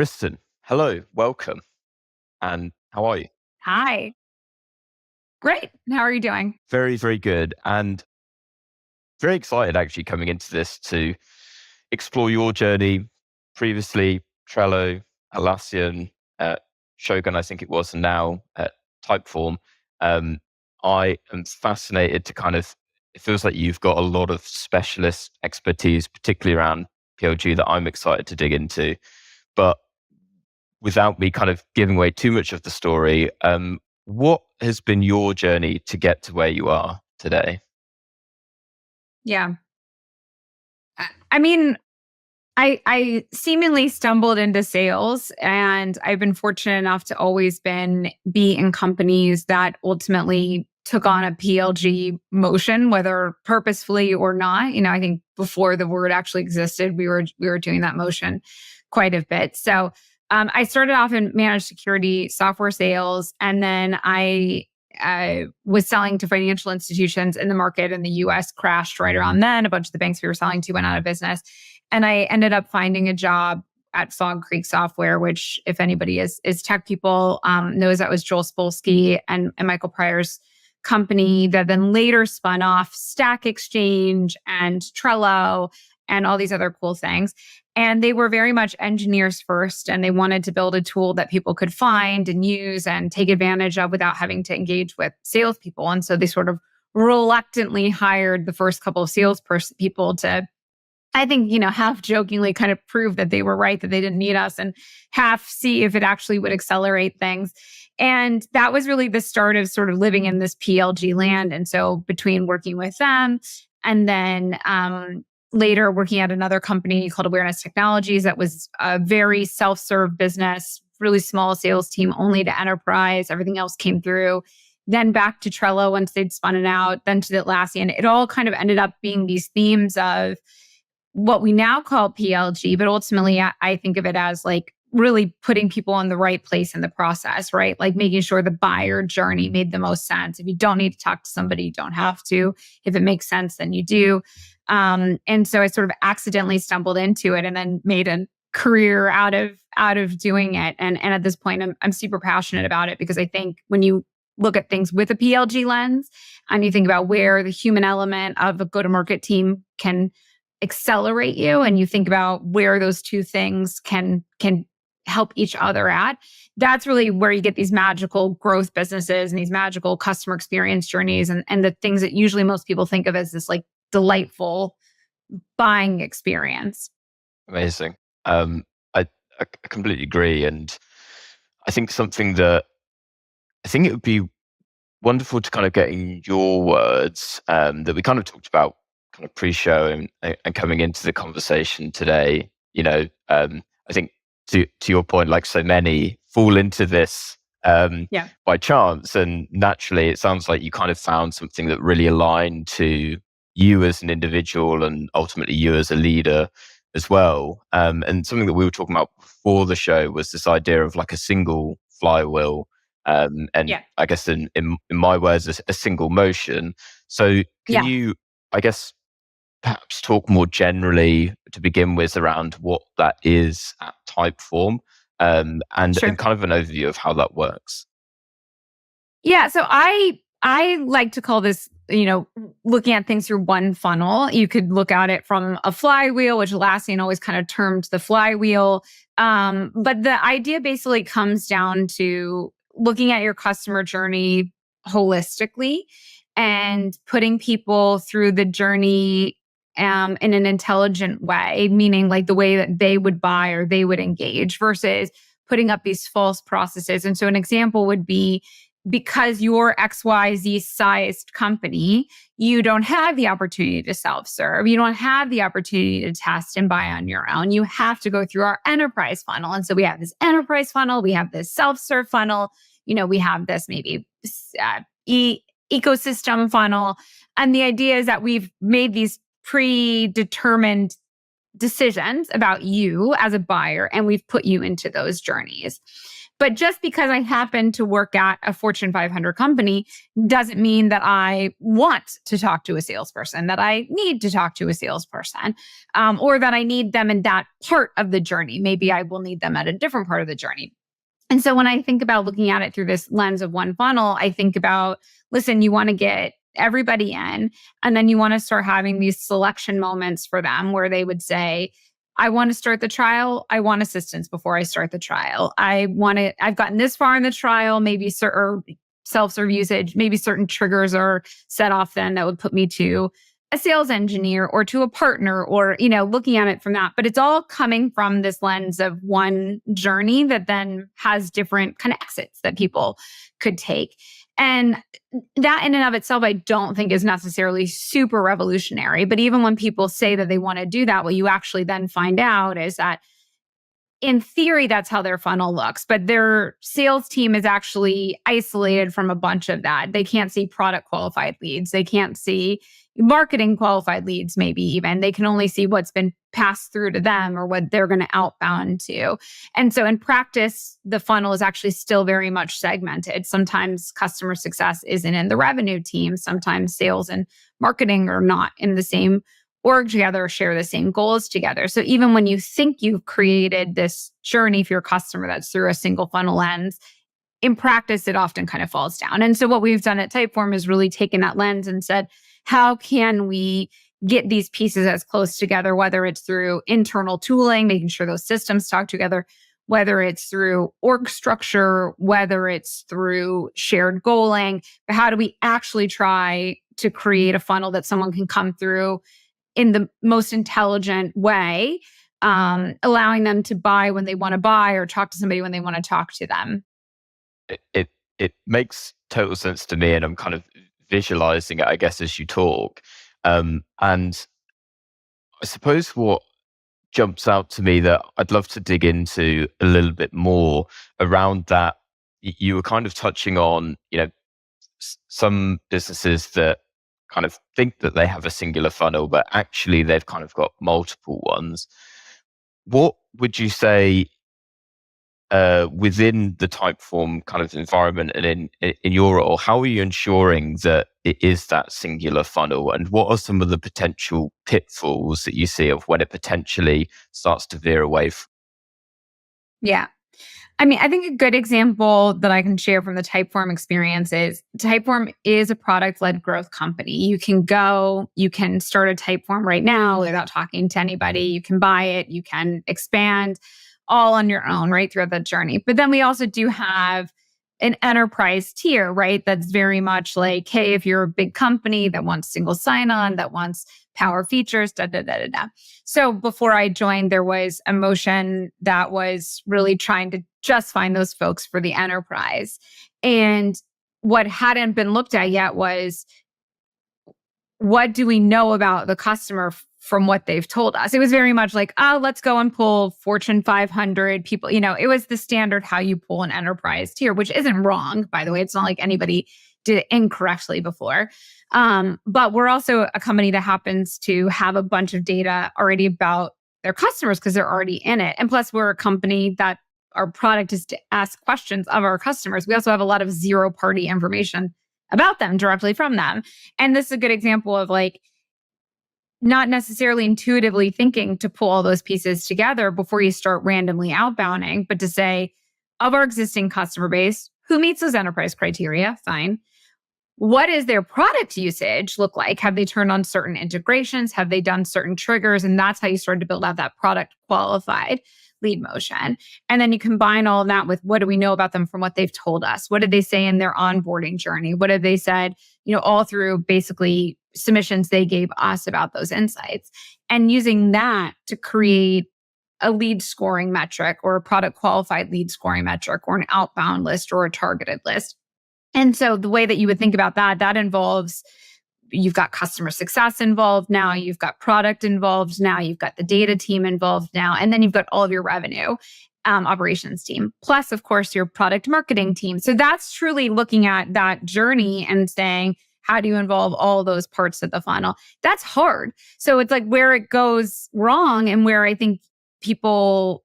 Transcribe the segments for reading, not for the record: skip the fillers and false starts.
Kristen, hello, welcome. And how are you? Hi. Great. How are you doing? Very, very good. And very excited actually coming into this to explore your journey. Previously, Trello, Atlassian, Shogun, I think it was, and now at Typeform. Um, I am fascinated to it feels like you've got a lot of specialist expertise, particularly around PLG, that I'm excited to dig into. But without me kind of giving away too much of the story, what has been your journey to get to where you are today? Yeah. I mean, I seemingly stumbled into sales, and I've been fortunate enough to always be in companies that ultimately took on a PLG motion, whether purposefully or not. I think before the word actually existed, we were doing that motion quite a bit. So I started off in managed security software sales, and then I was selling to financial institutions, in the market in the US crashed right around then. A bunch of the banks we were selling to went out of business. And I ended up finding a job at Fog Creek Software, which, if anybody is tech people, knows that was Joel Spolsky and Michael Pryor's company that then later spun off Stack Exchange and Trello and all these other cool things. And they were very much engineers first, and they wanted to build a tool that people could find and use and take advantage of without having to engage with salespeople. And so they sort of reluctantly hired the first couple of people to, I think, half jokingly kind of prove that they were right, that they didn't need us, and half see if it actually would accelerate things. And that was really the start of sort of living in this PLG land. And so between working with them and then later working at another company called Awareness Technologies, that was a very self-serve business, really small sales team, only to enterprise. Everything else came through. Then back to Trello once they'd spun it out, then to the Atlassian. It all kind of ended up being these themes of what we now call PLG, but ultimately I think of it as like really putting people in the right place in the process, right? Like making sure the buyer journey made the most sense. If you don't need to talk to somebody, you don't have to. If it makes sense, then you do. And so I sort of accidentally stumbled into it and then made a career out of doing it. And at this point, I'm super passionate about it, because I think when you look at things with a PLG lens and you think about where the human element of a go-to-market team can accelerate you, and you think about where those two things can help each other at, that's really where you get these magical growth businesses and these magical customer experience journeys and the things that usually most people think of as this like delightful buying experience. Amazing. I completely agree. And I think something that I think it would be wonderful to kind of get in your words, that we kind of talked about kind of pre-show and coming into the conversation today. I think to your point, like so many fall into this Yeah. by chance, and naturally it sounds like you kind of found something that really aligned to you as an individual and ultimately you as a leader as well. And something that we were talking about before the show was this idea of like a single flywheel, and Yeah. I guess in my words, a single motion. So can Yeah. you, I guess, perhaps talk more generally to begin with around what that is at Typeform, and Sure. kind of an overview of how that works? Yeah. So I like to call this, looking at things through one funnel. You could look at it from a flywheel, which Atlassian always kind of termed the flywheel. But the idea basically comes down to looking at your customer journey holistically and putting people through the journey in an intelligent way, meaning like the way that they would buy or they would engage, versus putting up these false processes. And so an example would be, because you're XYZ sized company, you don't have the opportunity to self-serve. You don't have the opportunity to test and buy on your own. You have to go through our enterprise funnel. And so we have this enterprise funnel, we have this self-serve funnel, we have this maybe ecosystem funnel. And the idea is that we've made these predetermined decisions about you as a buyer, and we've put you into those journeys. But just because I happen to work at a Fortune 500 company doesn't mean that I want to talk to a salesperson, that I need to talk to a salesperson, or that I need them in that part of the journey. Maybe I will need them at a different part of the journey. And so when I think about looking at it through this lens of one funnel, I think about, listen, you want to get everybody in, and then you want to start having these selection moments for them where they would say, I want to start the trial. I want assistance before I start the trial. I've gotten this far in the trial, maybe certain self-serve usage, maybe certain triggers are set off then that would put me to a sales engineer or to a partner, or, looking at it from that. But it's all coming from this lens of one journey that then has different kind of exits that people could take. And that in and of itself, I don't think is necessarily super revolutionary. But even when people say that they want to do that, what you actually then find out is that in theory, that's how their funnel looks. But their sales team is actually isolated from a bunch of that. They can't see product qualified leads. They can't see marketing qualified leads, maybe even. They can only see what's been passed through to them or what they're going to outbound to. And so in practice, the funnel is actually still very much segmented. Sometimes customer success isn't in the revenue team. Sometimes sales and marketing are not in the same org together, share the same goals together. So even when you think you've created this journey for your customer that's through a single funnel lens, in practice, it often kind of falls down. And so what we've done at Typeform is really taken that lens and said, how can we get these pieces as close together, whether it's through internal tooling, making sure those systems talk together, whether it's through org structure, whether it's through shared goaling, but how do we actually try to create a funnel that someone can come through in the most intelligent way, allowing them to buy when they want to buy or talk to somebody when they want to talk to them. It makes total sense to me, and I'm kind of visualizing it, I guess, as you talk. And I suppose what jumps out to me that I'd love to dig into a little bit more around that, you were kind of touching on, some businesses that kind of think that they have a singular funnel, but actually they've kind of got multiple ones. What would you say within the Typeform kind of environment and in your role, how are you ensuring that it is that singular funnel? And what are some of the potential pitfalls that you see of when it potentially starts to veer away from? Yeah. I mean, I think a good example that I can share from the Typeform experience is Typeform is a product-led growth company. You can start a Typeform right now without talking to anybody. You can buy it, you can expand all on your own, right, throughout that journey. But then we also do have an enterprise tier, right? That's very much like, hey, if you're a big company that wants single sign-on, that wants power features, da, da, da, da, da. So before I joined, there was a motion that was really trying to just find those folks for the enterprise. And what hadn't been looked at yet was, what do we know about the customer from what they've told us? It was very much like, oh, let's go and pull Fortune 500 people. It was the standard how you pull an enterprise tier, which isn't wrong, by the way. It's not like anybody did it incorrectly before. But we're also a company that happens to have a bunch of data already about their customers because they're already in it. And plus, we're a company that our product is to ask questions of our customers. We also have a lot of zero-party information about them directly from them. And this is a good example of like not necessarily intuitively thinking to pull all those pieces together before you start randomly outbounding, but to say, of our existing customer base, who meets those enterprise criteria? Fine. What is their product usage look like? Have they turned on certain integrations? Have they done certain triggers? And that's how you start to build out that product qualified lead motion. And then you combine all of that with, what do we know about them from what they've told us? What did they say in their onboarding journey? What have they said, all through basically submissions they gave us about those insights? And using that to create a lead scoring metric or a product qualified lead scoring metric or an outbound list or a targeted list. And so the way that you would think about that involves, you've got customer success involved now, you've got product involved now, you've got the data team involved now, and then you've got all of your revenue operations team, plus, of course, your product marketing team. So that's truly looking at that journey and saying, how do you involve all those parts of the funnel? That's hard. So it's like where it goes wrong and where I think people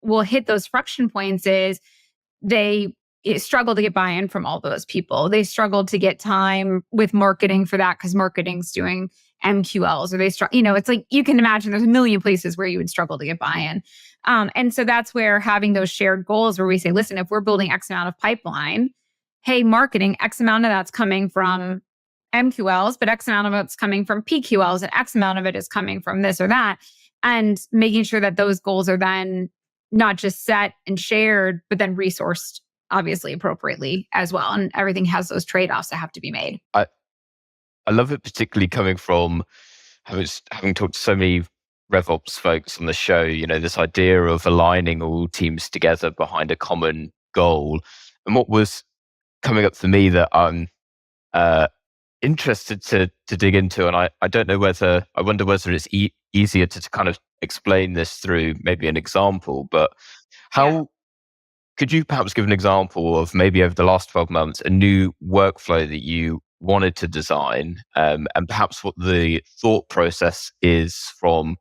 will hit those friction points is they struggle to get buy-in from all those people. They struggle to get time with marketing for that because marketing's doing MQLs, or it's like, you can imagine there's a million places where you would struggle to get buy-in. And so that's where having those shared goals where we say, listen, if we're building X amount of pipeline, hey, marketing, X amount of that's coming from MQLs, but X amount of it's coming from PQLs, and X amount of it is coming from this or that. And making sure that those goals are then not just set and shared, but then resourced obviously appropriately as well. And everything has those trade-offs that have to be made. I love it, particularly coming from having talked to so many RevOps folks on the show, this idea of aligning all teams together behind a common goal. And what was coming up for me that I'm interested to dig into, and I don't know whether, I wonder whether it's easier to kind of explain this through maybe an example, but how could you perhaps give an example of maybe over the last 12 months, a new workflow that you wanted to design, and perhaps what the thought process is from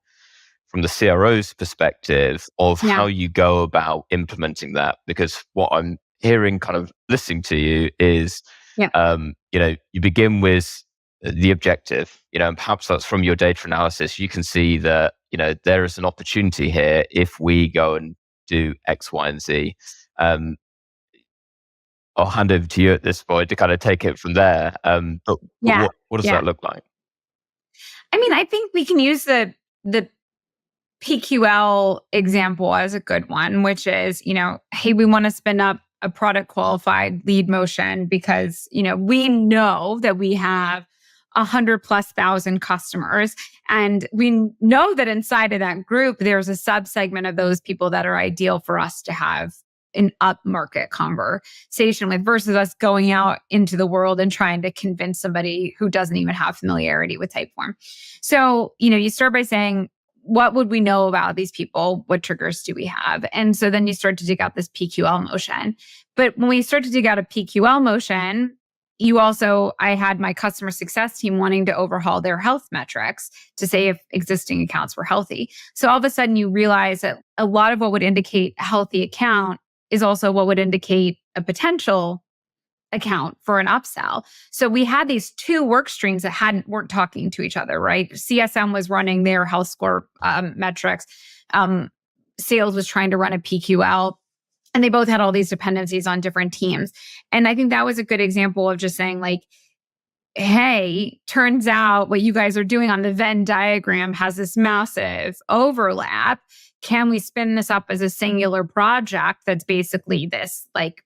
the CRO's perspective of how you go about implementing that? Because what I'm hearing, kind of listening to you, is you begin with the objective, and perhaps that's from your data analysis. You can see that, there is an opportunity here if we go and do X, Y, and Z. I'll hand over to you at this point to kind of take it from there. But what does that look like? I mean, I think we can use the PQL example as a good one, which is, hey, we want to spin up a product qualified lead motion because, we know that we have 100,000+ customers. And we know that inside of that group, there's a subsegment of those people that are ideal for us to have an upmarket conversation with, versus us going out into the world and trying to convince somebody who doesn't even have familiarity with Typeform. So, you start by saying, what would we know about these people? What triggers do we have? And so then you start to dig out this PQL motion. But when we start to dig out a PQL motion, I had my customer success team wanting to overhaul their health metrics to say if existing accounts were healthy. So all of a sudden you realize that a lot of what would indicate a healthy account is also what would indicate a potential account for an upsell. So we had these two work streams that weren't talking to each other, right? CSM was running their health score metrics. Sales was trying to run a PQL. And they both had all these dependencies on different teams. And I think that was a good example of just saying, like, hey, turns out what you guys are doing on the Venn diagram has this massive overlap. Can we spin this up as a singular project that's basically this, like,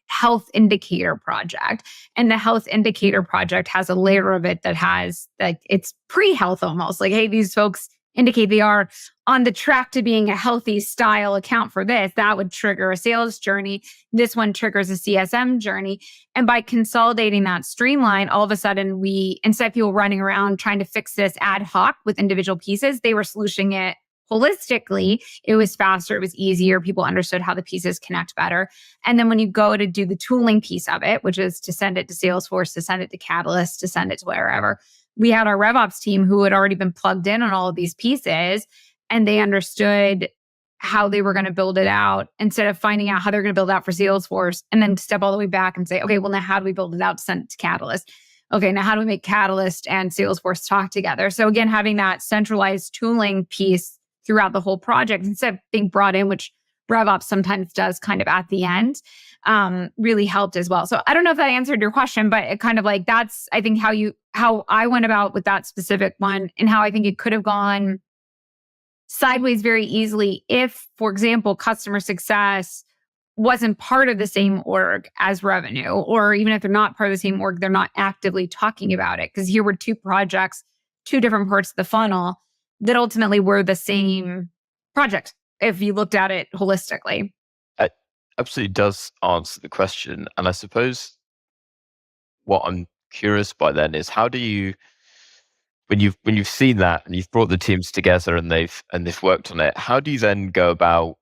health indicator project? And the health indicator project has a layer of it that has, like, it's pre-health almost. Like, hey, these folks indicate they are on the track to being a healthy style account for this. That would trigger a sales journey. This one triggers a CSM journey. And by consolidating that streamline, all of a sudden instead of people running around trying to fix this ad hoc with individual pieces, they were solutioning it holistically. It was faster. It was easier. People understood how the pieces connect better. And then when you go to do the tooling piece of it, which is to send it to Salesforce, to send it to Catalyst, to send it to wherever, we had our RevOps team who had already been plugged in on all of these pieces, and they understood how they were going to build it out instead of finding out how they're going to build it out for Salesforce and then step all the way back and say, okay, well, now how do we build it out to send it to Catalyst? Okay, now how do we make Catalyst and Salesforce talk together? So again, having that centralized tooling piece throughout the whole project instead of being brought in, which RevOps sometimes does kind of at the end, really helped as well. So I don't know if that answered your question, but it kind of like, that's, I think, how I went about with that specific one, and how I think it could have gone sideways very easily if, for example, customer success wasn't part of the same org as revenue, or even if they're not part of the same org, they're not actively talking about it. Because here were two projects, two different parts of the funnel that ultimately were the same project if you looked at it holistically. It absolutely does answer the question. And I suppose what I'm curious by then is, how do you, when you've seen that and you've brought the teams together and they've worked on it, how do you then go about,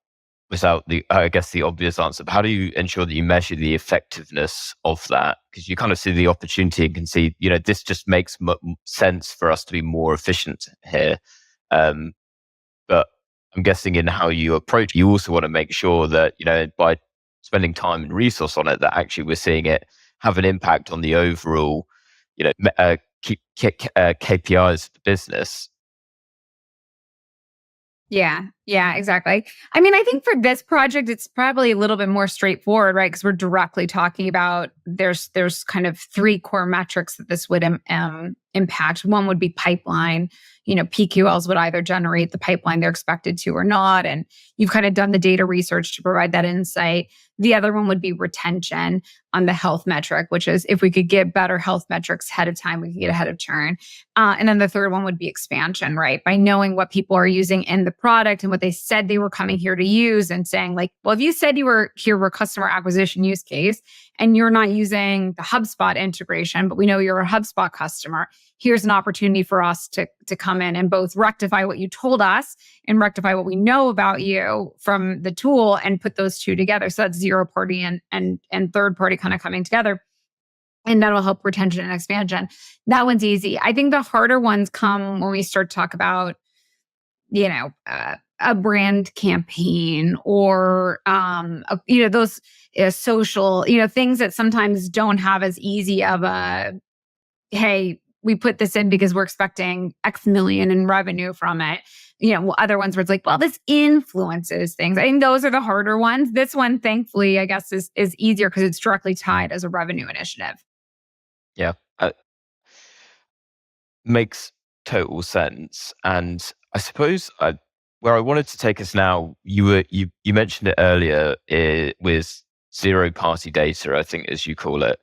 without the, I guess, the obvious answer, but how do you ensure that you measure the effectiveness of that? Because you kind of see the opportunity and can see, this just makes sense for us to be more efficient here. But I'm guessing in how you approach, you also want to make sure that, by spending time and resource on it, that actually we're seeing it have an impact on the overall, KPIs of the business. Yeah, exactly. I mean, I think for this project, it's probably a little bit more straightforward, right? Because we're directly talking about there's kind of three core metrics that this would impact. One would be pipeline. PQLs would either generate the pipeline they're expected to or not, and you've kind of done the data research to provide that insight. The other one would be retention on the health metric, which is if we could get better health metrics ahead of time, we could get ahead of churn. And then the third one would be expansion, right? By knowing what people are using in the product and what they said they were coming here to use, and saying like, well, if you said you were here for a customer acquisition use case and you're not using the HubSpot integration, but we know you're a HubSpot customer, here's an opportunity for us to come in and both rectify what you told us and rectify what we know about you from the tool and put those two together. So that's zero party and third party kind of coming together. And that'll help retention and expansion. That one's easy. I think the harder ones come when we start to talk about, a brand campaign or, those social, things that sometimes don't have as easy of a, hey, we put this in because we're expecting X million in revenue from it. Other ones where it's like, well, this influences things. I think those are the harder ones. This one, thankfully, I guess is easier because it's directly tied as a revenue initiative. Yeah, makes total sense. And I suppose where I wanted to take us now, you mentioned it earlier with zero party data, I think, as you call it.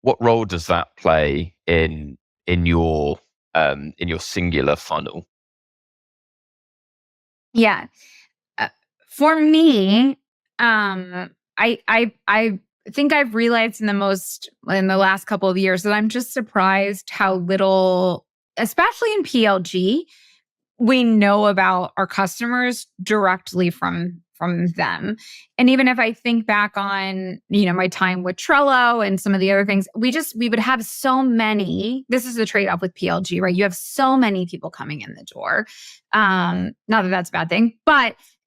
What role does that play in your singular funnel? Yeah. For me, I think I've realized in the last couple of years that I'm just surprised how little, especially in PLG, we know about our customers directly from them. And even if I think back on, my time with Trello and some of the other things, we would have so many. This is the trade-off with PLG, right? You have so many people coming in the door. Not that that's a bad thing,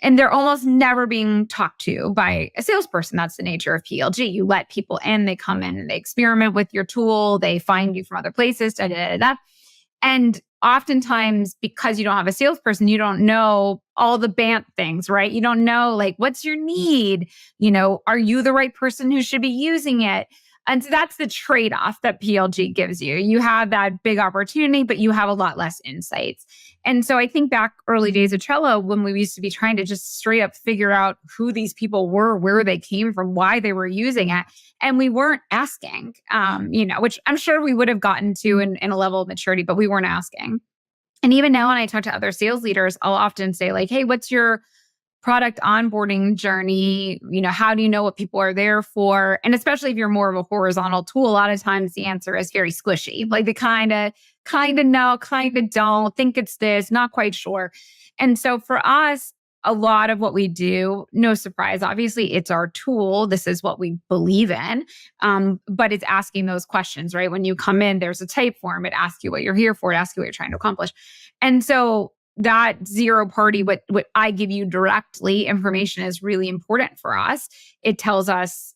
and they're almost never being talked to by a salesperson. That's the nature of PLG. You let people in, they come in and they experiment with your tool. They find you from other places, And oftentimes, because you don't have a salesperson, you don't know all the BANT things, right? You don't know, like, what's your need? Are you the right person who should be using it? And so that's the trade-off that PLG gives you. You have that big opportunity, but you have a lot less insights. And so I think back early days of Trello when we used to be trying to just straight up figure out who these people were, where they came from, why they were using it. And we weren't asking, which I'm sure we would have gotten to in a level of maturity, but we weren't asking. And even now when I talk to other sales leaders, I'll often say like, hey, what's your product onboarding journey? How do you know what people are there for? And especially if you're more of a horizontal tool, a lot of times the answer is very squishy. Like they kind of know, kind of don't, think it's this, not quite sure. And so for us, a lot of what we do, no surprise, obviously it's our tool. This is what we believe in. But it's asking those questions, right? When you come in, there's a Typeform. It asks you what you're here for. It asks you what you're trying to accomplish. And so that zero party, what I give you directly, information is really important for us. It tells us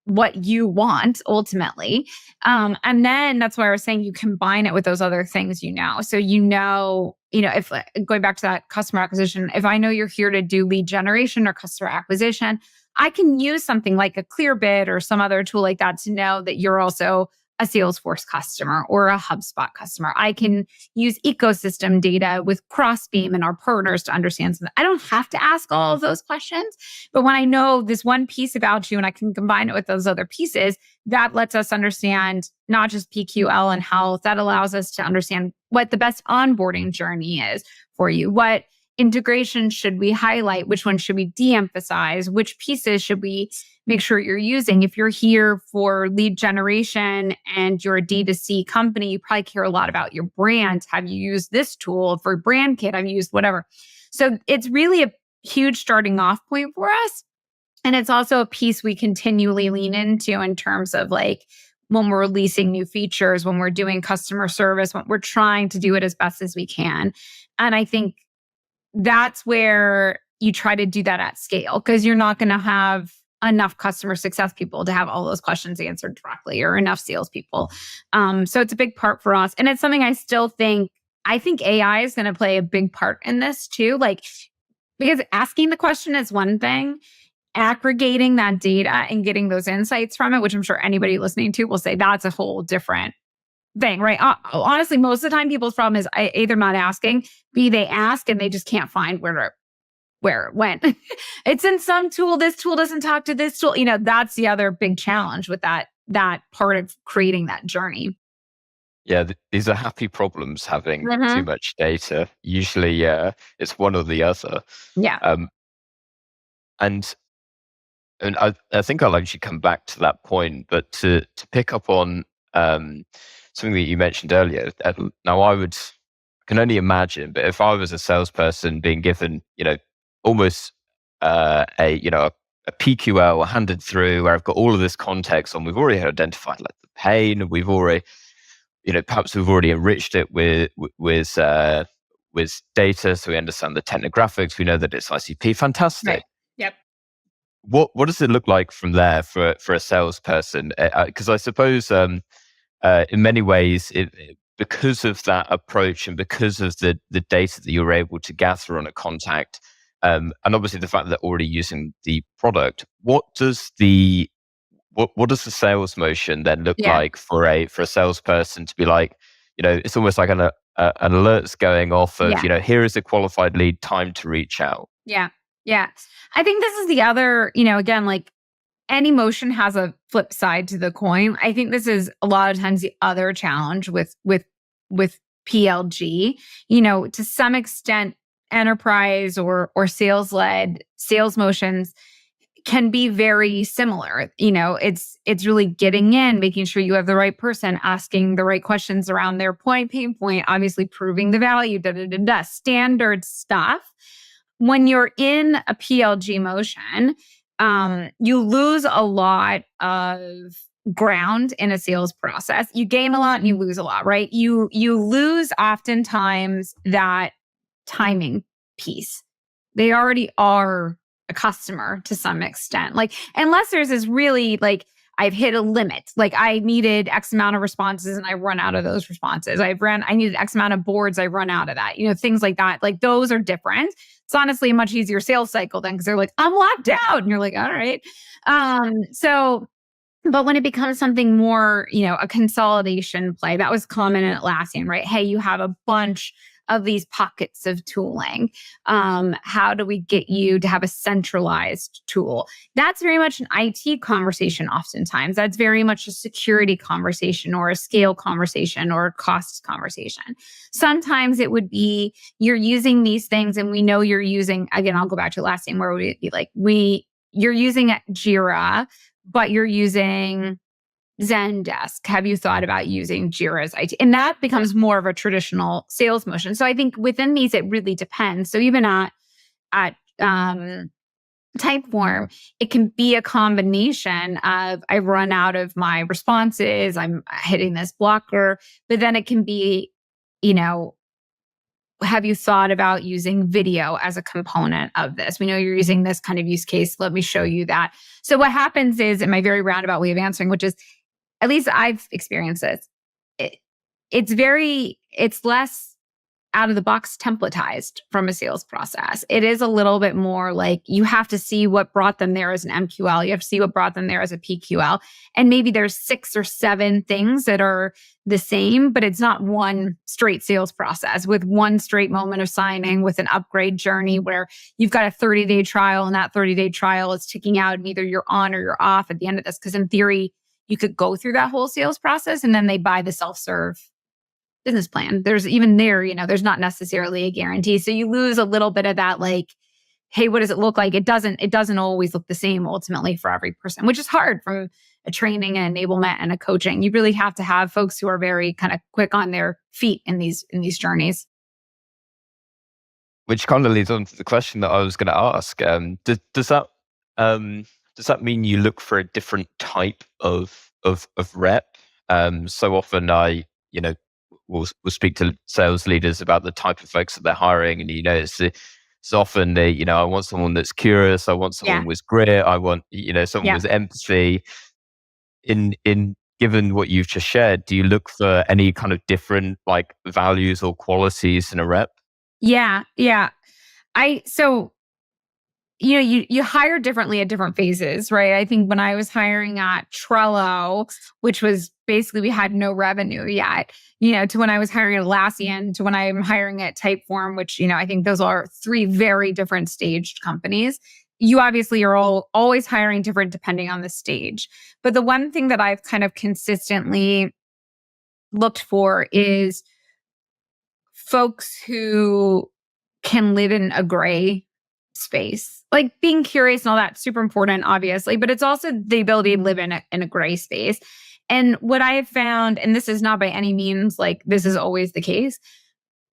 what you want ultimately. And then that's why I was saying you combine it with those other things, So, if going back to that customer acquisition, if I know you're here to do lead generation or customer acquisition, I can use something like a Clearbit or some other tool like that to know that you're also a Salesforce customer or a HubSpot customer. I can use ecosystem data with Crossbeam and our partners to understand something. I don't have to ask all of those questions, but when I know this one piece about you and I can combine it with those other pieces, that lets us understand not just PQL and health, that allows us to understand what the best onboarding journey is for you. What integration should we highlight? Which one should we de-emphasize? Which pieces should we make sure you're using? If you're here for lead generation and you're a D2C company, you probably care a lot about your brand. Have you used this tool for brand kit? Have you used whatever? So it's really a huge starting off point for us. And it's also a piece we continually lean into in terms of like when we're releasing new features, when we're doing customer service, when we're trying to do it as best as we can. And I think that's where you try to do that at scale, because you're not going to have enough customer success people to have all those questions answered directly, or enough salespeople. So it's a big part for us. And it's something I think AI is going to play a big part in this too. Like, because asking the question is one thing, aggregating that data and getting those insights from it, which I'm sure anybody listening to will say that's a whole different thing, right? Honestly, most of the time people's problem is either not asking, B, they ask and they just can't find where it went. It's in some tool. This tool doesn't talk to this tool. That's the other big challenge with that part of creating that journey. Yeah, these are happy problems, having Mhm. too much data. Usually, it's one or the other. Yeah. Um, and and I think I'll actually come back to that point, but to pick up on something that you mentioned earlier. Now, I can only imagine, but if I was a salesperson being given, almost a PQL handed through, where I've got all of this context on, we've already identified like the pain, we've already, perhaps we've already enriched it with data, so we understand the technographics, we know that it's ICP, fantastic. Right. Yep. What does it look like from there for a salesperson? Because I suppose in many ways, because of that approach and because of the data that you're able to gather on a contact, and obviously the fact that they're already using the product, what does the sales motion then look Yeah. like for a salesperson to be like, it's almost like an alert's going off of, Yeah. here is a qualified lead, time to reach out. Yeah. Yeah. I think this is the other, again, like any motion has a flip side to the coin. I think this is a lot of times the other challenge with PLG. To some extent, enterprise or sales led sales motions can be very similar. It's really getting in, making sure you have the right person, asking the right questions around their pain point, obviously proving the value, standard stuff. When you're in a PLG motion, you lose a lot of ground in a sales process. You gain a lot and you lose a lot, right? You lose oftentimes that timing piece. They already are a customer to some extent. Like, unless there's this really like, I've hit a limit. Like, I needed X amount of responses and I run out of those responses. I needed X amount of boards. I run out of that. Things like that. Like, those are different. It's honestly a much easier sales cycle then, because they're like, I'm locked out. And you're like, all right. But when it becomes something more, a consolidation play, that was common in Atlassian, right? Hey, you have a bunch of these pockets of tooling. How do we get you to have a centralized tool? That's very much an IT conversation oftentimes. That's very much a security conversation or a scale conversation or a cost conversation. Sometimes it would be you're using these things and we know you're using, again, I'll go back to Atlassian, where would it be like, you're using Jira, but you're using Zendesk. Have you thought about using Jira's IT? And that becomes more of a traditional sales motion. So I think within these, it really depends. So even at Typeform, it can be a combination of I've run out of my responses, I'm hitting this blocker, but then it can be, have you thought about using video as a component of this? We know you're using this kind of use case. Let me show you that. So what happens is, in my very roundabout way of answering, which is, at least I've experienced this, it's less out of the box templatized from a sales process. It is a little bit more like you have to see what brought them there as an MQL. You have to see what brought them there as a PQL. And maybe there's 6 or 7 things that are the same, but it's not one straight sales process with one straight moment of signing with an upgrade journey where you've got a 30-day trial and that 30-day trial is ticking out and either you're on or you're off at the end of this. Because in theory, you could go through that whole sales process and then they buy the self-serve business plan. There's even there's not necessarily a guarantee. So you lose a little bit of that, like, hey, what does it look like? It doesn't always look the same ultimately for every person, which is hard from a training and enablement and a coaching. You really have to have folks who are very kind of quick on their feet in these journeys. Which kind of leads on to the question that I was going to ask. Does that mean you look for a different type of rep? So often we'll speak to sales leaders about the type of folks that they're hiring, and it's So often I want someone that's curious. I want someone Yeah. with grit. I want, someone Yeah. with empathy. In given what you've just shared, do you look for any kind of different like values or qualities in a rep? Yeah. Yeah. So you hire differently at different phases, right? I think when I was hiring at Trello, which was basically we had no revenue yet, to when I was hiring at Atlassian, to when I'm hiring at Typeform, which, I think those are three very different staged companies. You obviously are always hiring different depending on the stage. But the one thing that I've kind of consistently looked for is folks who can live in a gray space. Like being curious and all that's super important, obviously, but it's also the ability to live in a gray space. And what I have found, and this is not by any means like this is always the case,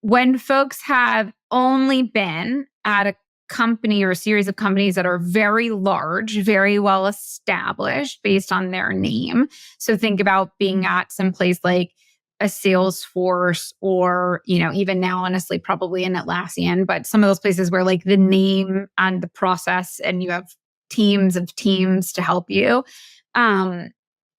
when folks have only been at a company or a series of companies that are very large, very well established based on their name. So think about being at some place like a Salesforce or, even now, honestly, probably an Atlassian, but some of those places where like the name and the process and you have teams of teams to help you. Um,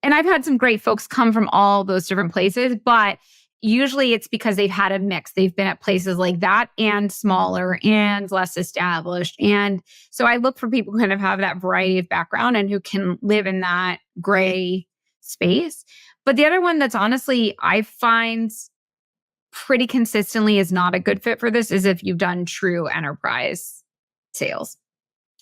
and I've had some great folks come from all those different places, but usually it's because they've had a mix. They've been at places like that and smaller and less established. And so I look for people who kind of have that variety of background and who can live in that gray space. But the other one that's honestly, I find pretty consistently is not a good fit for this is if you've done true enterprise sales.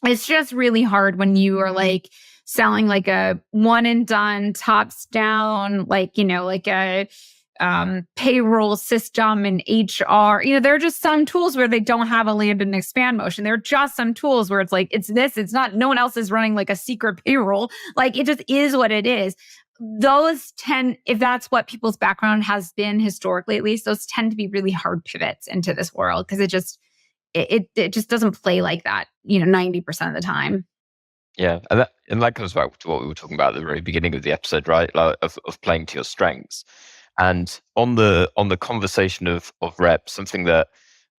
It's just really hard when you are like selling like a one and done, tops down, like, like a payroll system and HR. There are just some tools where they don't have a land and expand motion. There are just some tools where it's like, it's not, no one else is running like a secret payroll. Like it just is what it is. Those tend, if that's what people's background has been historically, at least, those tend to be really hard pivots into this world because it just doesn't play like that, 90% of the time. Yeah, and that comes back to what we were talking about at the very beginning of the episode, right? Like, of playing to your strengths. And on the conversation of reps, something that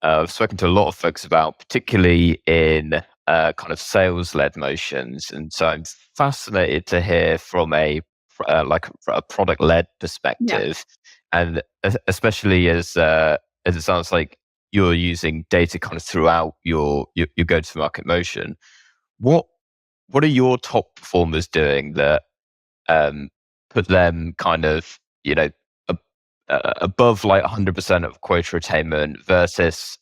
I've spoken to a lot of folks about, particularly in kind of sales led motions, and so I'm fascinated to hear from like a product led Yeah. perspective, and especially as it sounds like you're using data kind of throughout your go to market motion. What are your top performers doing that put them kind of, above like 100% of quota attainment versus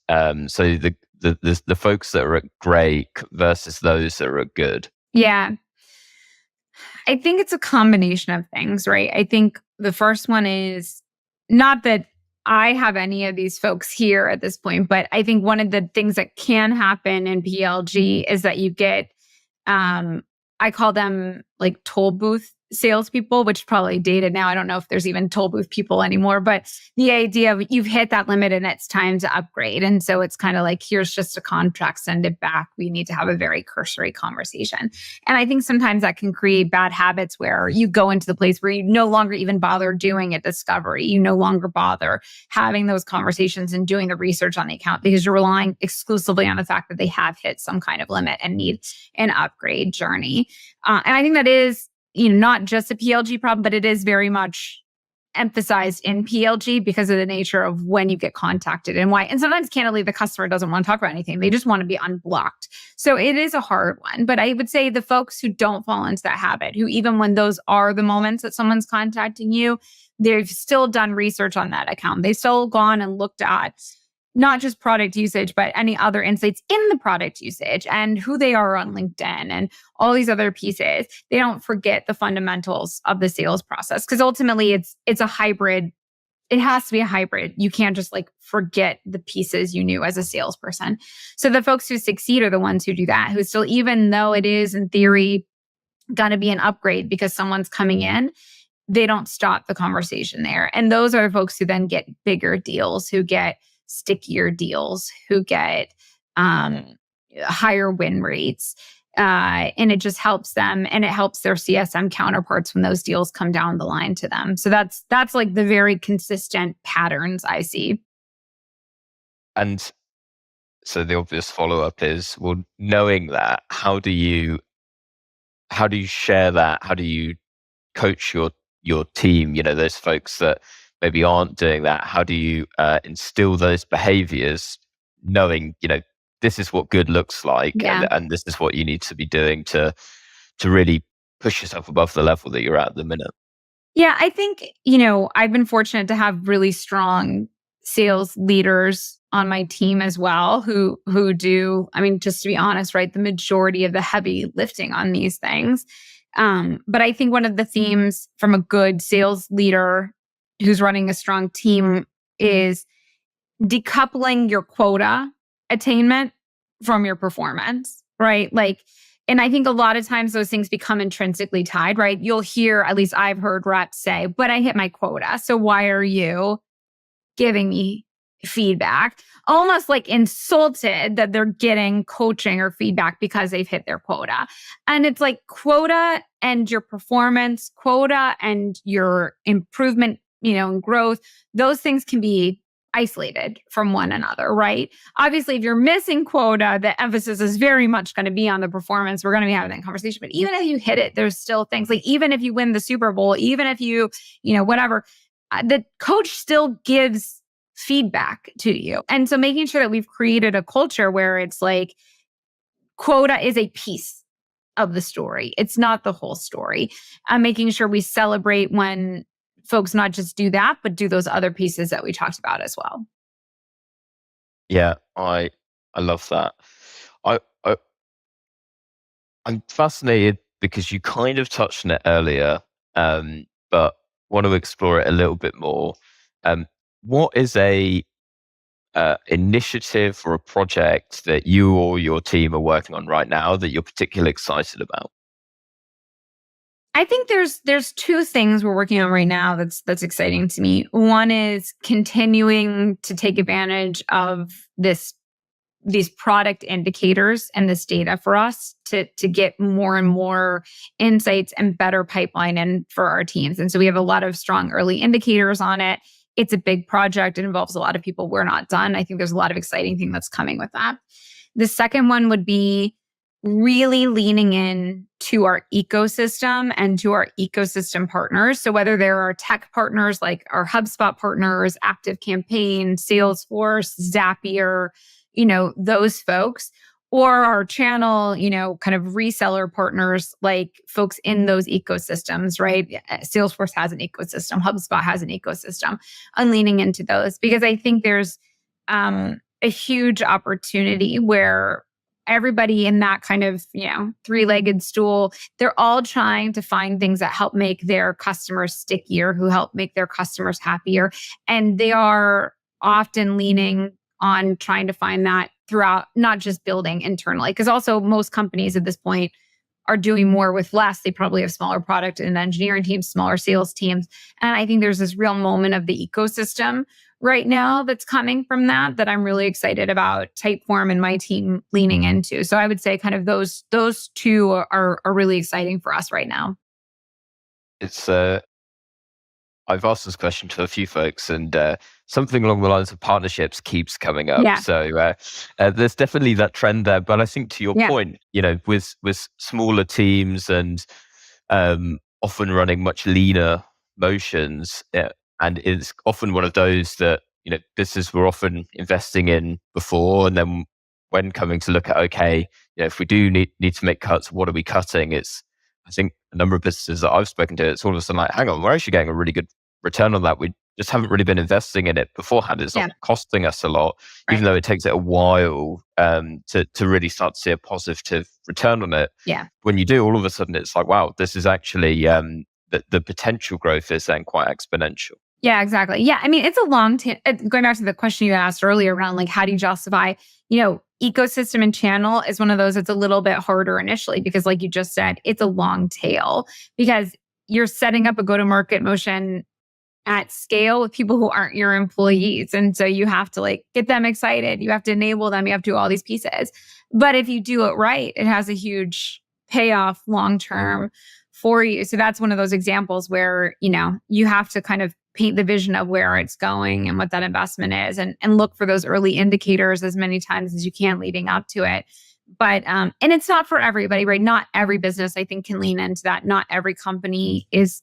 so the folks that are at great versus those that are at good? Yeah. I think it's a combination of things, right? I think the first one is not that I have any of these folks here at this point, but I think one of the things that can happen in PLG is that you get um, I call them like toll booth salespeople, which is probably dated now. I don't know if there's even toll booth people anymore, but the idea of you've hit that limit and it's time to upgrade. And so it's kind of like, here's just a contract, send it back. We need to have a very cursory conversation. And I think sometimes that can create bad habits where you go into the place where you no longer even bother doing a discovery. You no longer bother having those conversations and doing the research on the account because you're relying exclusively on the fact that they have hit some kind of limit and need an upgrade journey. And I think that is, not just a PLG problem, but it is very much emphasized in PLG because of the nature of when you get contacted and why. And sometimes, candidly, the customer doesn't want to talk about anything. They just want to be unblocked. So it is a hard one. But I would say the folks who don't fall into that habit, who even when those are the moments that someone's contacting you, they've still done research on that account. They've still gone and looked at not just product usage, but any other insights in the product usage and who they are on LinkedIn and all these other pieces. They don't forget the fundamentals of the sales process because ultimately it's a hybrid. It has to be a hybrid. You can't just like forget the pieces you knew as a salesperson. So the folks who succeed are the ones who do that, who still, even though it is in theory going to be an upgrade because someone's coming in, they don't stop the conversation there. And those are the folks who then get bigger deals, who get stickier deals, who get higher win rates. And it just helps them and it helps their CSM counterparts when those deals come down the line to them. So that's like the very consistent patterns I see. And so the obvious follow-up is, well, knowing that, how do you share that? How do you coach your team? Those folks that maybe aren't doing that. How do you instill those behaviors, knowing this is what good looks like, Yeah. and this is what you need to be doing to really push yourself above the level that you're at the minute? Yeah, I think, I've been fortunate to have really strong sales leaders on my team as well who do, I mean, just to be honest, right, the majority of the heavy lifting on these things. But I think one of the themes from a good sales leader who's running a strong team is decoupling your quota attainment from your performance, right? Like, and I think a lot of times those things become intrinsically tied, right? You'll hear, at least I've heard reps say, but I hit my quota. So why are you giving me feedback? Almost like insulted that they're getting coaching or feedback because they've hit their quota. And it's like quota and your performance, quota and your improvement, and growth, those things can be isolated from one another, right? Obviously, if you're missing quota, the emphasis is very much going to be on the performance. We're going to be having that conversation. But even if you hit it, there's still things like, even if you win the Super Bowl, even if you, whatever, the coach still gives feedback to you. And so making sure that we've created a culture where it's like quota is a piece of the story. It's not the whole story. Making sure we celebrate when folks not just do that, but do those other pieces that we talked about as well. Yeah, I love that. I, I I'm fascinated because you kind of touched on it earlier, but want to explore it a little bit more. What is a initiative or a project that you or your team are working on right now that you're particularly excited about? I think there's two things we're working on right now that's exciting to me. One is continuing to take advantage of these product indicators and this data for us to get more and more insights and better pipeline in for our teams. And so we have a lot of strong early indicators on it. It's a big project. It involves a lot of people. We're not done. I think there's a lot of exciting thing that's coming with that. The second one would be really leaning in to our ecosystem and to our ecosystem partners. So whether there are tech partners like our HubSpot partners, ActiveCampaign, Salesforce, Zapier, those folks, or our channel, kind of reseller partners like folks in those ecosystems, right? Salesforce has an ecosystem, HubSpot has an ecosystem, and leaning into those because I think there's a huge opportunity where everybody in that kind of, three-legged stool, they're all trying to find things that help make their customers stickier, who help make their customers happier. And they are often leaning on trying to find that throughout, not just building internally. Because also most companies at this point are doing more with less. They probably have smaller product and engineering teams, smaller sales teams. And I think there's this real moment of the ecosystem right now that's coming from that I'm really excited about Typeform and my team leaning into. So I would say kind of those two are really exciting for us right now. It's I've asked this question to a few folks, and something along the lines of partnerships keeps coming up. Yeah. So there's definitely that trend there. But I think to your Yeah. point, with smaller teams and often running much leaner motions, and it's often one of those that businesses were often investing in before, and then when coming to look at, okay, if we do need to make cuts, what are we cutting? I think a number of businesses that I've spoken to, it's all of a sudden like, hang on, we're actually getting a really good return on that. We just haven't really been investing in it beforehand. It's not costing us a lot, even though it takes it a while to really start to see a positive return on it. Yeah. When you do, all of a sudden it's like, wow, this is actually the potential growth is then quite exponential. Yeah, exactly. Yeah. I mean, it's a long going back to the question you asked earlier around like, how do you justify, ecosystem and channel is one of those that's a little bit harder initially because like you just said, it's a long tail because you're setting up a go-to-market motion at scale with people who aren't your employees. And so you have to like get them excited. You have to enable them. You have to do all these pieces. But if you do it right, it has a huge payoff long-term for you. So that's one of those examples where, you have to kind of paint the vision of where it's going and what that investment is, and look for those early indicators as many times as you can leading up to it. But and it's not for everybody, right? Not every business, I think, can lean into that. Not every company is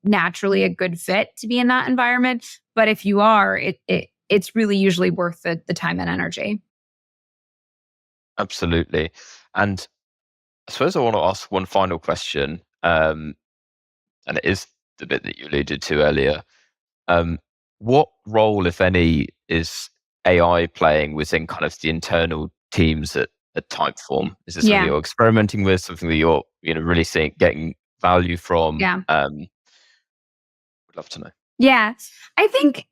naturally a good fit to be in that environment. But if you are, it's really usually worth the time and energy. Absolutely. And I suppose I want to ask one final question, and it is the bit that you alluded to earlier. Um, what role, if any, is AI playing within kind of the internal teams at Typeform? Is it something Yeah. you're experimenting with, something that you're really seeing getting value from? Yeah. Would love to know. Yeah. I think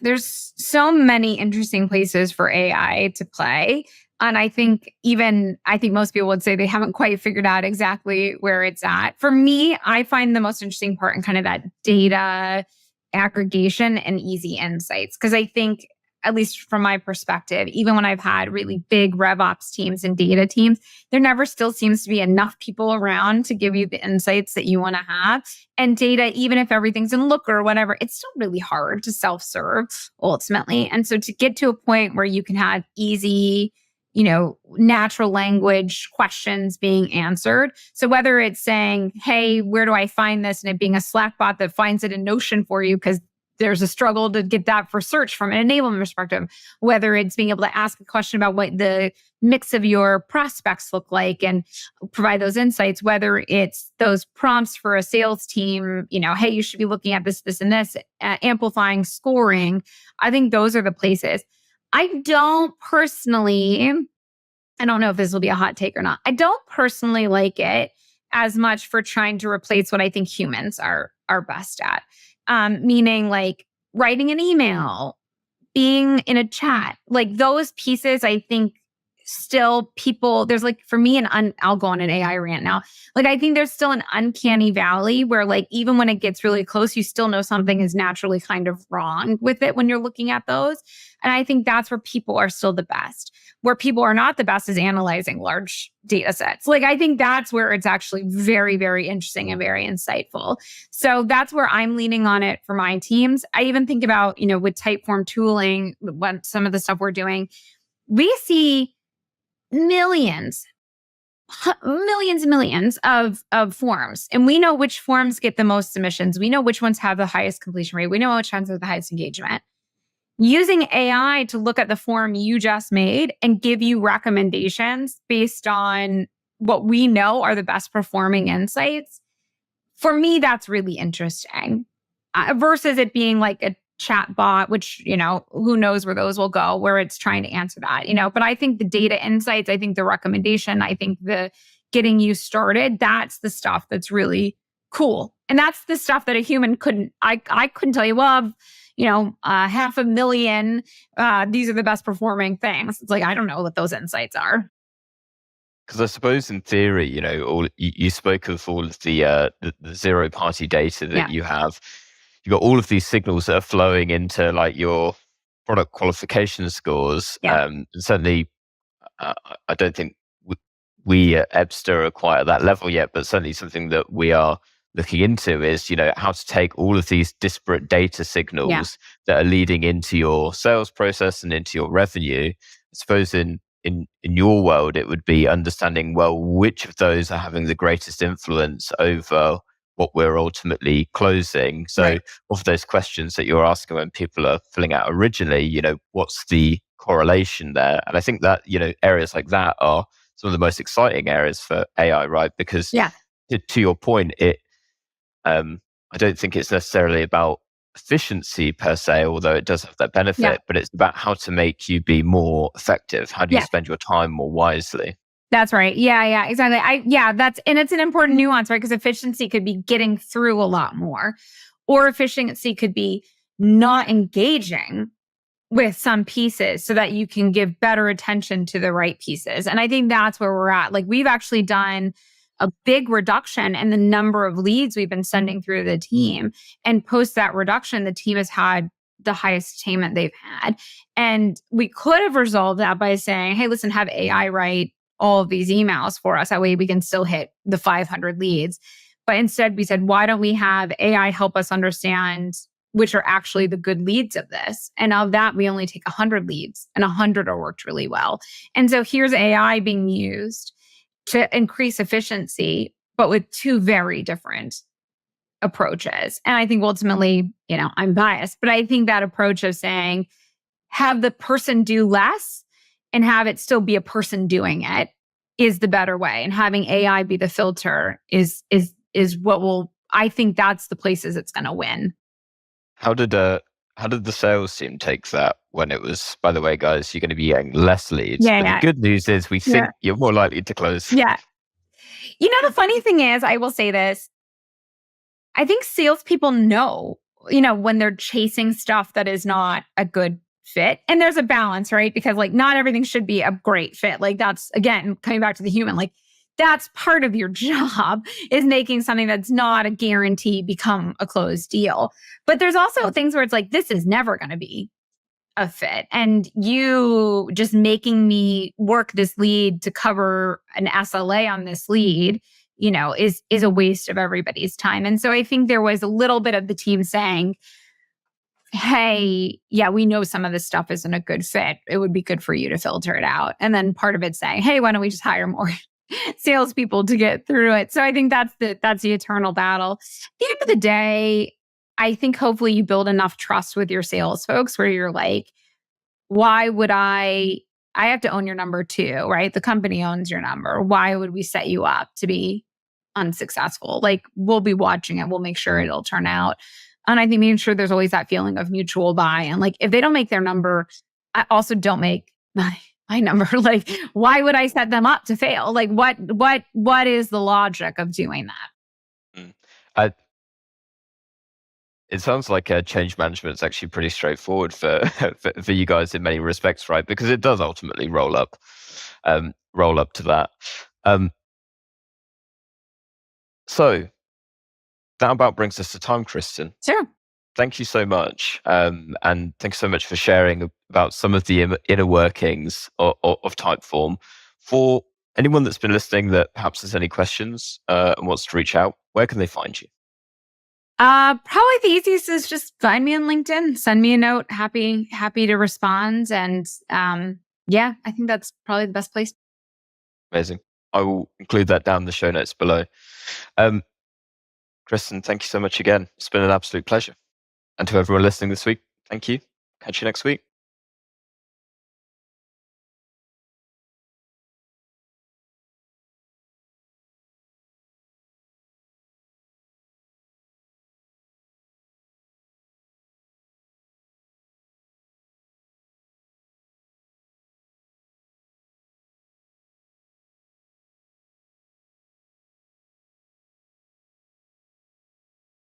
there's so many interesting places for AI to play. And I think most people would say they haven't quite figured out exactly where it's at. For me, I find the most interesting part in kind of that data aggregation and easy insights. Because I think, at least from my perspective, even when I've had really big RevOps teams and data teams, there never still seems to be enough people around to give you the insights that you want to have. And data, even if everything's in Looker or whatever, it's still really hard to self-serve ultimately. And so to get to a point where you can have easy, natural language questions being answered. So whether it's saying, hey, where do I find this? And it being a Slack bot that finds it in Notion for you because there's a struggle to get that for search from an enablement perspective, whether it's being able to ask a question about what the mix of your prospects look like and provide those insights, whether it's those prompts for a sales team, hey, you should be looking at this, this, and this, amplifying scoring. I think those are the places. I don't know if this will be a hot take or not. I don't personally like it as much for trying to replace what I think humans are best at. Meaning like writing an email, being in a chat, like those pieces, I think still people, there's like, for me, I'll go on an AI rant now. Like, I think there's still an uncanny valley where like, even when it gets really close, you still know something is naturally kind of wrong with it when you're looking at those. And I think that's where people are still the best. Where people are not the best is analyzing large data sets. Like, I think that's where it's actually very, very interesting and very insightful. So that's where I'm leaning on it for my teams. I even think about, with Typeform tooling, some of the stuff we're doing, we see millions and millions of forms. And we know which forms get the most submissions. We know which ones have the highest completion rate. We know which ones have the highest engagement. Using AI to look at the form you just made and give you recommendations based on what we know are the best performing insights. For me, that's really interesting. Versus it being like a chat bot, which, who knows where those will go, where it's trying to answer that, But I think the data insights, I think the recommendation, I think the getting you started, that's the stuff that's really cool. And that's the stuff that a human couldn't, I couldn't tell you, well, 500,000, these are the best performing things. It's like, I don't know what those insights are. Because I suppose in theory, you spoke of all of the zero party data that you have. You've got all of these signals that are flowing into like your product qualification scores. And certainly, I don't think we at Ebster are quite at that level yet, but certainly something that we are looking into is, how to take all of these disparate data signals that are leading into your sales process and into your revenue. I suppose in your world, it would be understanding, well, which of those are having the greatest influence over what we're ultimately closing. So of those questions that you're asking when people are filling out originally, what's the correlation there? And I think that, areas like that are some of the most exciting areas for AI, right? Because to your point, I don't think it's necessarily about efficiency per se, although it does have that benefit, but it's about how to make you be more effective. How do you spend your time more wisely? That's right. Yeah, exactly. And it's an important nuance, right? Because efficiency could be getting through a lot more, or efficiency could be not engaging with some pieces so that you can give better attention to the right pieces. And I think that's where we're at. Like, we've actually done a big reduction in the number of leads we've been sending through the team. And post that reduction, the team has had the highest attainment they've had. And we could have resolved that by saying, hey, listen, have AI write all of these emails for us. That way we can still hit the 500 leads. But instead we said, why don't we have AI help us understand which are actually the good leads of this? And of that, we only take 100 leads and 100 are worked really well. And so here's AI being used to increase efficiency, but with two very different approaches. And I think ultimately, I'm biased, but I think that approach of saying, have the person do less and have it still be a person doing it is the better way. And having AI be the filter is what will, I think that's the places it's going to win. How did the sales team take that when it was, by the way, guys, you're going to be getting less leads? Yeah, but the good news is we think you're more likely to close. Yeah. The funny thing is, I will say this, I think salespeople know, when they're chasing stuff that is not a good fit. And there's a balance, right? Because not everything should be a great fit. That's, again, coming back to the human, that's part of your job is making something that's not a guarantee become a closed deal. But there's also things where it's this is never going to be a fit. And you just making me work this lead to cover an SLA on this lead, is a waste of everybody's time. And so I think there was a little bit of the team saying, hey, yeah, we know some of this stuff isn't a good fit. It would be good for you to filter it out. And then part of it saying, hey, why don't we just hire more salespeople to get through it? So I think that's the eternal battle. At the end of the day, I think hopefully you build enough trust with your sales folks where you're why would I have to own your number too, right? The company owns your number. Why would we set you up to be unsuccessful? We'll be watching it. We'll make sure it'll turn out. And I think making sure there's always that feeling of mutual buy. And if they don't make their number, I also don't make my number. Why would I set them up to fail? What is the logic of doing that? It sounds like change management is actually pretty straightforward for you guys in many respects, right? Because it does ultimately roll up to that. So that about brings us to time, Kristen. Sure. Thank you so much. And thanks so much for sharing about some of the inner workings of Typeform. For anyone that's been listening that perhaps has any questions and wants to reach out, where can they find you? Probably the easiest is just find me on LinkedIn, send me a note. Happy to respond. And I think that's probably the best place. Amazing. I will include that down in the show notes below. Kristen, thank you so much again. It's been an absolute pleasure. And to everyone listening this week, thank you. Catch you next week.